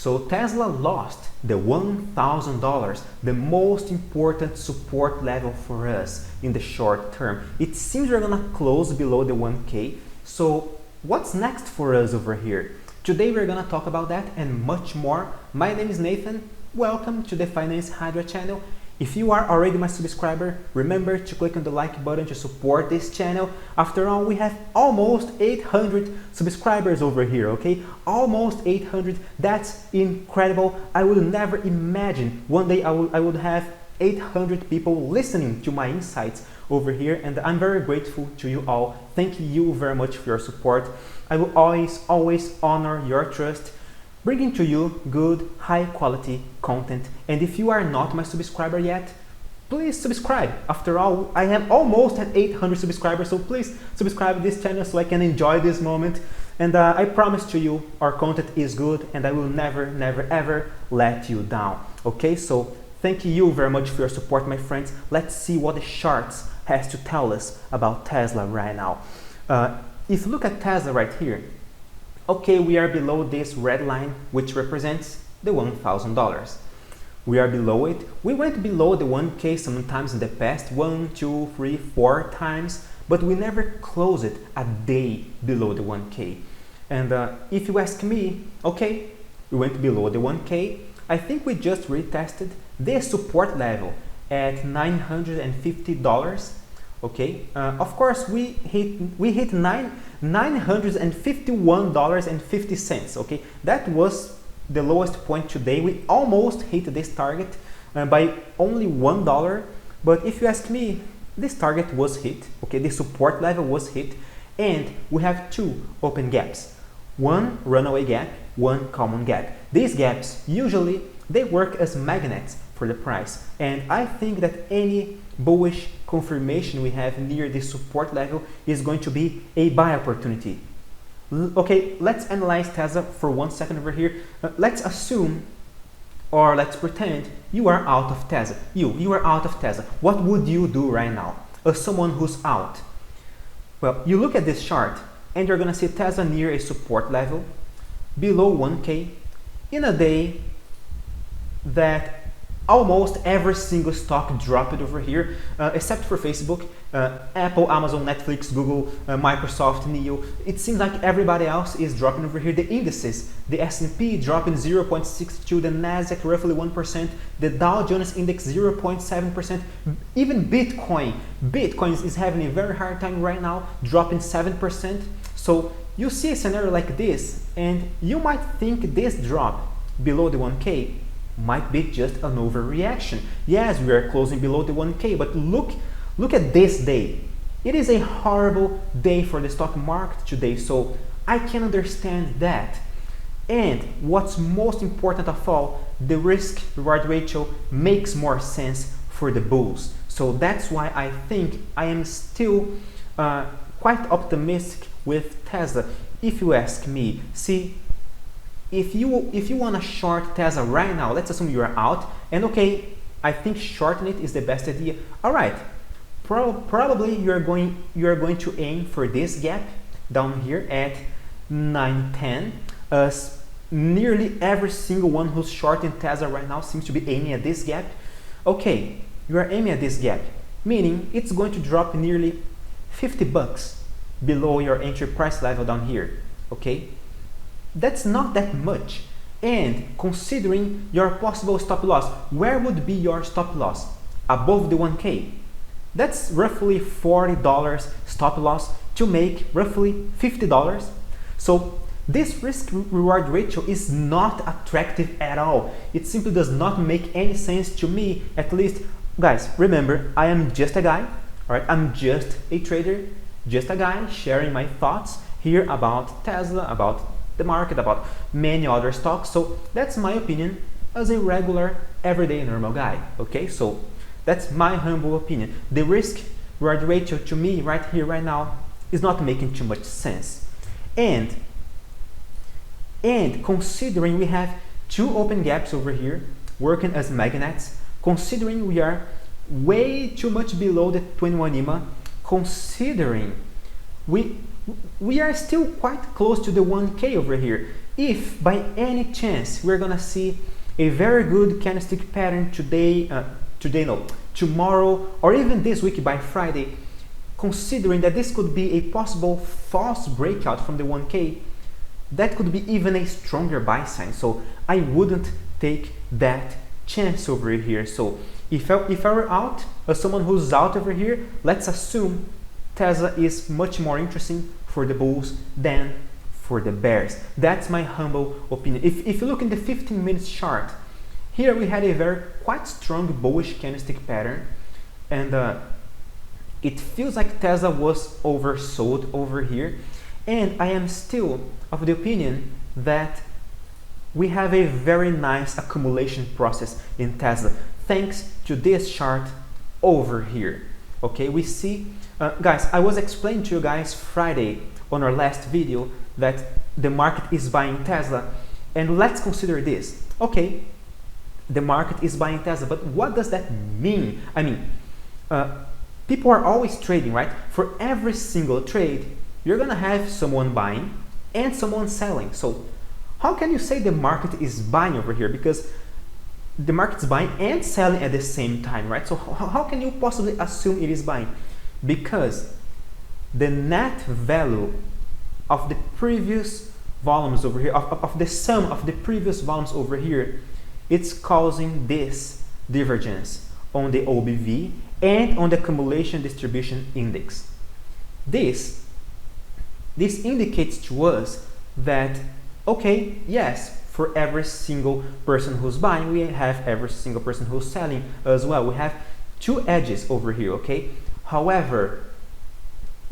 So Tesla lost the $1,000, the most important support level for us in the short term. It seems we're gonna close below the 1K. So what's next for us over here? Today we're gonna talk about that and much more. My name is Nathan. Welcome to the Finance Hydra channel. If you are already my subscriber, remember to click on the like button to support this channel. After all, we have almost 800 subscribers over here, okay? Almost 800. That's incredible. I would never imagine one day I would have 800 people listening to my insights over here, and I'm very grateful to you all. Thank you very much for your support. I will always honor your trust, bringing to you good, high quality content. And if you are not my subscriber yet, please subscribe. After all, I have almost at 800 subscribers, so please subscribe to this channel so I can enjoy this moment. And I promise to you, our content is good and I will never ever let you down. Okay, so thank you very much for your support, my friends. Let's see what the charts has to tell us about Tesla right now. If you look at Tesla right here, okay, we are below this red line, which represents the $1,000. We are below it. We went below the 1K sometimes in the past, 1, 2, 3, 4 times, but we never closed it a day below the 1K. And if you ask me, okay, we went below the 1K. I think we just retested the support level at $950. Okay, of course we hit $951.50. Okay, that was the lowest point today. We almost hit this target by only $1. But if you ask me, this target was hit. Okay, the support level was hit, and we have two open gaps: one runaway gap, one common gap. These gaps usually they work as magnets for the price, and I think that any bullish confirmation we have near this support level is going to be a buy opportunity. Okay, let's analyze Tesla for 1 second over here. Let's assume, or let's pretend you are out of Tesla. You are out of Tesla. What would you do right now as someone who's out? Well, you look at this chart and you're gonna see Tesla near a support level below 1K in a day that almost every single stock dropped over here, except for Facebook, Apple, Amazon, Netflix, Google, Microsoft, NEO. It seems like everybody else is dropping over here. The indices, the S&P dropping 0.62%, the Nasdaq roughly 1%, the Dow Jones Index 0.7%, even Bitcoin is having a very hard time right now, dropping 7%. So you see a scenario like this, and you might think this drop below the 1K might be just an overreaction. Yes, we are closing below the 1K, but look at this day. It is a horrible day for the stock market today, so I can understand that. And what's most important of all, the risk-reward ratio makes more sense for the bulls. So that's why I think I am still quite optimistic with Tesla. If you ask me, see, if you want to short Tesla right now, let's assume you are out, and okay, I think shorting it is the best idea. All right, probably you are going to aim for this gap down here at 910. As nearly every single one who's shorting Tesla right now seems to be aiming at this gap. Okay, you are aiming at this gap, meaning it's going to drop nearly $50 below your entry price level down here. Okay. That's not that much. And considering your possible stop loss, where would be your stop loss? Above the 1K. That's roughly $40 stop loss to make roughly $50. So this risk-reward ratio is not attractive at all. It simply does not make any sense to me, at least. Guys, remember, I am just a guy, all right? I'm just a trader, just a guy sharing my thoughts here about Tesla, about the market, about many other stocks. So that's my opinion as a regular, everyday, normal guy. Okay, so that's my humble opinion. The risk-reward ratio to me right here, right now, is not making too much sense. And considering we have two open gaps over here working as magnets, considering we are way too much below the 21 EMA, considering we are still quite close to the 1K over here. if by any chance we're gonna see a very good candlestick pattern tomorrow, or even this week by Friday, considering that this could be a possible false breakout from the 1K, that could be even a stronger buy sign. So I wouldn't take that chance over here. So if I were out, as someone who's out over here, let's assume Tesla is much more interesting for the bulls than for the bears. That's my humble opinion. If you look in the 15 minutes chart, here we had a quite strong bullish candlestick pattern, and it feels like Tesla was oversold over here, and I am still of the opinion that we have a very nice accumulation process in Tesla thanks to this chart over here. Okay, we see, guys, I was explaining to you guys Friday on our last video that the market is buying Tesla, and let's consider this. Okay, the market is buying Tesla, but what does that mean? I mean, people are always trading, right? For every single trade, you're gonna have someone buying and someone selling. So how can you say the market is buying over here? Because the market's buying and selling at the same time, right? So how can you possibly assume it is buying? Because the net value of the previous volumes over here, of the sum of the previous volumes over here, it's causing this divergence on the OBV and on the accumulation distribution index. This indicates to us that, okay, yes, for every single person who's buying, we have every single person who's selling as well. We have two edges over here, okay? However,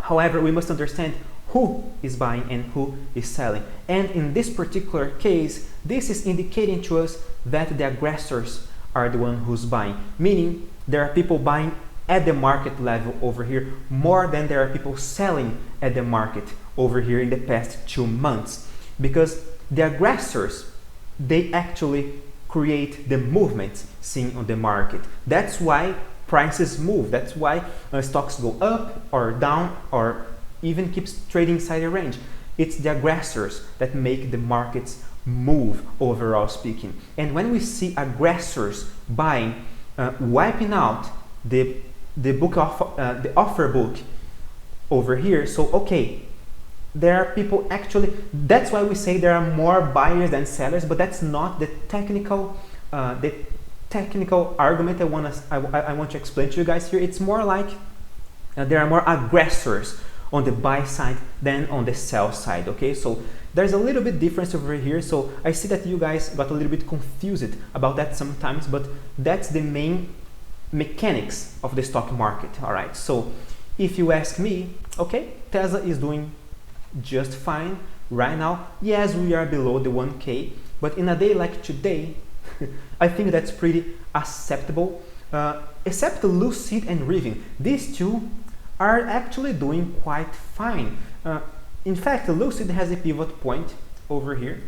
we must understand who is buying and who is selling. And in this particular case, this is indicating to us that the aggressors are the one who's buying, meaning there are people buying at the market level over here more than there are people selling at the market over here in the past 2 months, because the aggressors, they actually create the movements seen on the market. That's why prices move. That's why stocks go up or down or even keeps trading inside a range. It's the aggressors that make the markets move, overall speaking. And when we see aggressors buying, wiping out the offer book over here, so okay, there are people actually, that's why we say there are more buyers than sellers, but that's not the technical argument I want to explain to you guys here. It's more like there are more aggressors on the buy side than on the sell side. Okay, so there's a little bit difference over here. So I see that you guys got a little bit confused about that sometimes, but that's the main mechanics of the stock market. All right, so if you ask me, okay, Tesla is doing just fine right now. Yes, we are below the 1K, but in a day like today, I think that's pretty acceptable, except Lucid and Rivian. These two are actually doing quite fine. In fact, Lucid has a pivot point over here.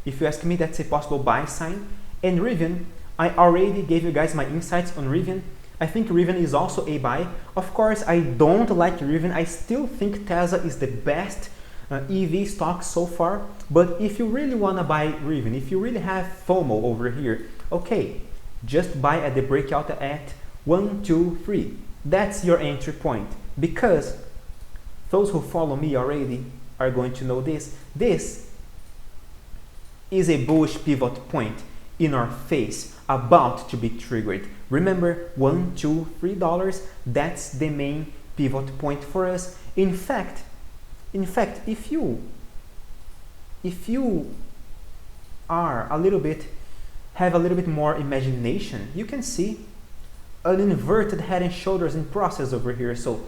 If you ask me, that's a possible buy sign. And Rivian, I already gave you guys my insights on Rivian. I think Rivian is also a buy. Of course, I don't like Rivian. I still think Tesla is the best EV stock so far. But if you really want to buy Rivian, if you really have FOMO over here, okay, just buy at the breakout at 1, 2, 3. That's your entry point. Because those who follow me already are going to know this. This is a bullish pivot point in our face, about to be triggered. Remember, $1, $2, $3, that's the main pivot point for us. In fact, if you are have a little bit more imagination, you can see an inverted head and shoulders in process over here. So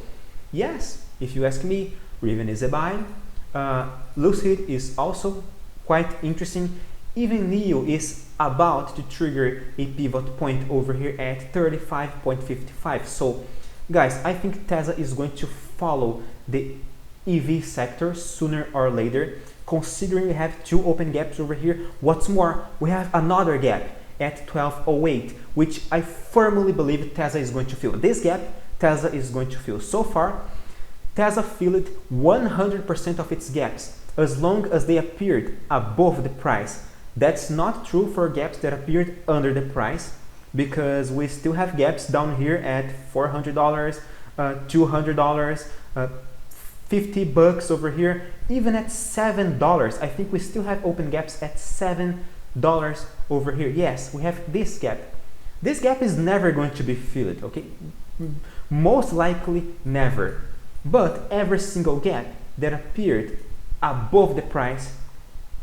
yes, if you ask me, Rivian is a buy. Lucid is also quite interesting. Even NIO is about to trigger a pivot point over here at 35.55. So guys, I think Tesla is going to follow the EV sector sooner or later, considering we have two open gaps over here. What's more, we have another gap at 1208, which I firmly believe Tesla is going to fill. This gap Tesla is going to fill. So far, Tesla filled 100% of its gaps. as long as they appeared above the price. That's not true for gaps that appeared under the price, because we still have gaps down here at $400, $200, $50 over here, even at $7. I think we still have open gaps at $7 over here. Yes, we have this gap. This gap is never going to be filled, okay? Most likely never. But every single gap that appeared above the price,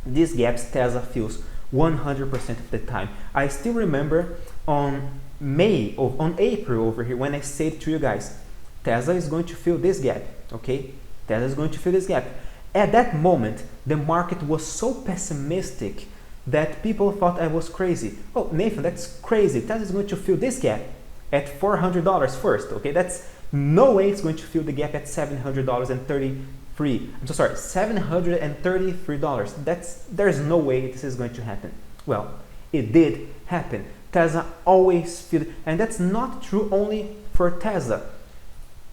these gaps Tesla fills 100% of the time. I still remember on April over here when I said to you guys, Tesla is going to fill this gap, okay? Tesla is going to fill this gap. At that moment, the market was so pessimistic that people thought I was crazy. Oh, Nathan, that's crazy. Tesla is going to fill this gap at $400 first, okay? That's no way it's going to fill the gap at $733. I'm so sorry, $733. There's no way this is going to happen. Well, it did happen. Tesla always filled, and that's not true only for Tesla.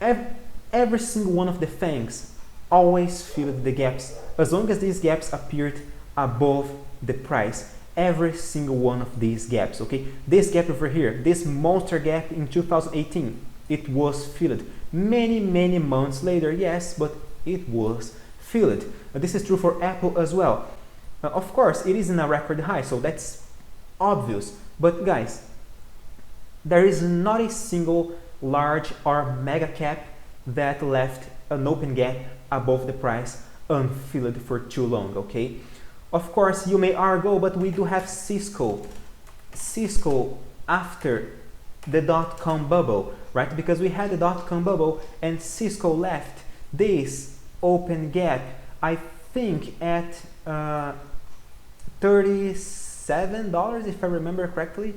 Every single one of the FANGs always filled the gaps, as long as these gaps appeared above the price. Every single one of these gaps, okay? This gap over here, this monster gap in 2018, it was filled. Many months later, yes, but it was filled. This is true for Apple as well. Of course, it is in a record high, so that's obvious. But guys, there is not a single large or mega cap that left an open gap above the price unfilled for too long, okay? Of course, you may argue, but we do have Cisco. Cisco after the dot-com bubble, right? Because we had the dot-com bubble and Cisco left this open gap, I think at $37, if I remember correctly,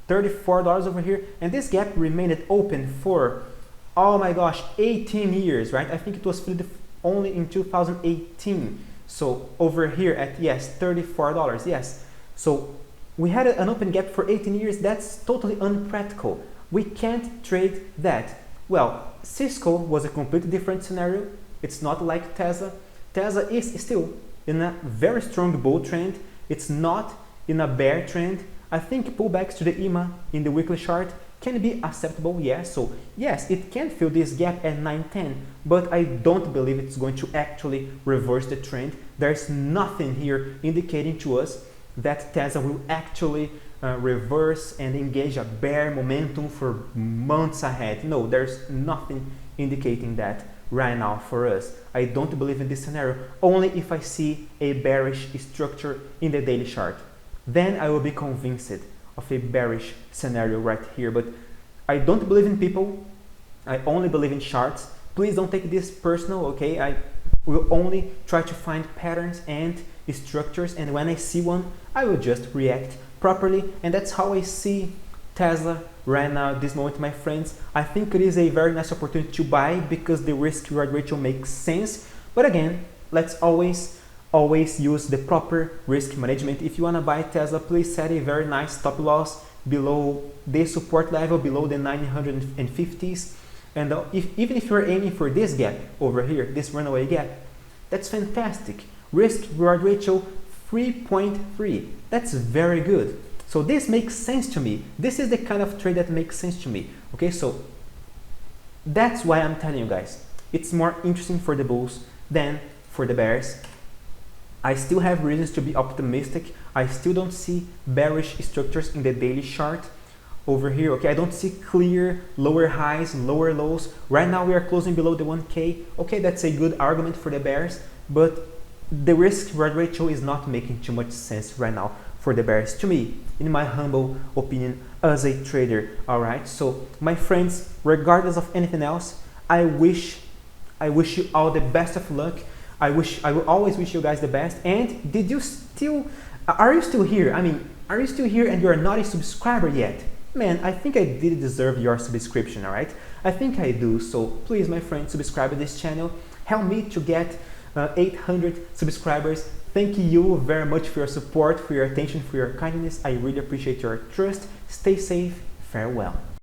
$34 over here, and this gap remained open for, oh my gosh, 18 years, right? I think it was filled only in 2018. So over here at, yes, $34, yes. So we had an open gap for 18 years. That's totally unpractical. We can't trade that. Well, Cisco was a completely different scenario. It's not like Tesla. Tesla is still in a very strong bull trend. It's not in a bear trend. I think pullbacks to the EMA in the weekly chart can be acceptable, yes. So yes, it can fill this gap at 910, but I don't believe it's going to actually reverse the trend. There's nothing here indicating to us that Tesla will actually reverse and engage a bear momentum for months ahead. No, there's nothing indicating that right now for us. I don't believe in this scenario, only if I see a bearish structure in the daily chart. Then I will be convinced of a bearish scenario right here. But I don't believe in people. I only believe in charts. Please don't take this personal, okay? I will only try to find patterns and structures, and when I see one, I will just react properly. And that's how I see Tesla right now at this moment, my friends. I think it is a very nice opportunity to buy because the risk reward ratio makes sense. But again, let's always use the proper risk management. If you want to buy Tesla, please set a very nice stop loss below the support level, below the 950s. And even if you're aiming for this gap over here, this runaway gap, that's fantastic. Risk reward ratio 3.3. That's very good. So this makes sense to me. This is the kind of trade that makes sense to me. Okay, so that's why I'm telling you guys, it's more interesting for the bulls than for the bears. I still have reasons to be optimistic. I still don't see bearish structures in the daily chart over here. Okay, I don't see clear lower highs, lower lows. Right now we are closing below the 1K. Okay, that's a good argument for the bears, but the risk reward ratio is not making too much sense right now for the bears to me, in my humble opinion as a trader. All right, so my friends, regardless of anything else, I wish you all the best of luck. I will always wish you guys the best. And are you still here? I mean, are you still here and you are not a subscriber yet? Man, I think I did deserve your subscription, all right? I think I do. So please, my friend, subscribe to this channel. Help me to get 800 subscribers. Thank you very much for your support, for your attention, for your kindness. I really appreciate your trust. Stay safe. Farewell.